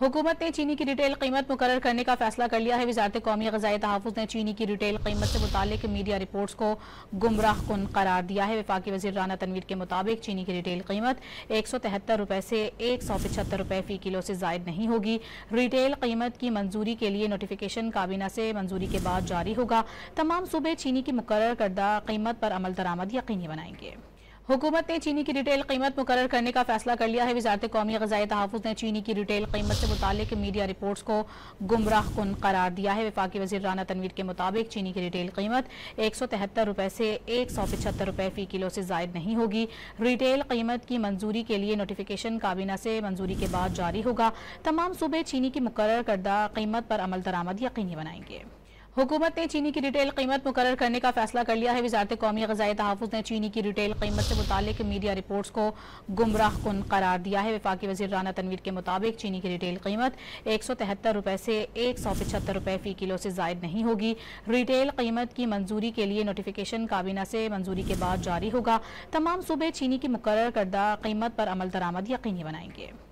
हुकूमत ने चीनी की रिटेल कीमत मुकर्रर करने का फैसला कर लिया है। वज़ारत कौमी ग़िज़ाई तहफ़्फ़ुज़ ने चीनी की रिटेल कीमत से मुताल्लिक़ मीडिया रिपोर्ट्स को गुमराह कुन करार दिया है। वफाकी वज़ीर राना तनवीर के मुताबिक चीनी की रिटेल कीमत 173 रुपये से 175 रुपये फ़ी किलो से ज़ायद नहीं होगी। रिटेल कीमत की मंजूरी के लिए नोटिफिकेशन काबीना से मंजूरी के बाद जारी होगा। तमाम सूबे चीनी की मुकर्रर करदा कीमत पर अमल दरामद यकीनी बनाएंगे। हुकूमत ने चीनी की रिटेल कीमत मुकर्रर करने का फैसला कर लिया है। वज़ारत कौमी ग़िज़ाई तहफ़्फ़ुज़ ने चीनी की रिटेल कीमत से मुताल्लिक़ मीडिया रिपोर्ट्स को गुमराह कुन करार दिया है। वफाकी वज़ीर राना तनवीर के मुताबिक चीनी की रिटेल कीमत 173 रुपये से 175 रुपये फ़ी किलो से ज़ायद नहीं होगी। रिटेल कीमत की मंजूरी के लिए नोटिफिकेशन काबीना से मंजूरी के बाद जारी होगा। तमाम सूबे चीनी की मुकर्रर करदा कीमत पर अमल दरामद यकीनी बनाएंगे। हुकूमत ने चीनी की रिटेल कीमत मुकर्रर करने का फैसला कर लिया है। वज़ारत कौमी ग़िज़ाई तहफ़्फ़ुज़ ने चीनी की रिटेल कीमत से मुताल्लिक़ मीडिया रिपोर्ट्स को गुमराह कुन करार दिया है। वफाकी वज़ीर राना तनवीर के मुताबिक चीनी की रिटेल कीमत 173 रुपये से 175 रुपये फ़ी किलो से ज़ायद नहीं होगी। रिटेल कीमत की मंजूरी के लिए नोटिफिकेशन काबीना से मंजूरी के बाद जारी होगा। तमाम सूबे चीनी की मुकर्रर करदा कीमत पर अमल दरामद यकीनी बनाएंगे।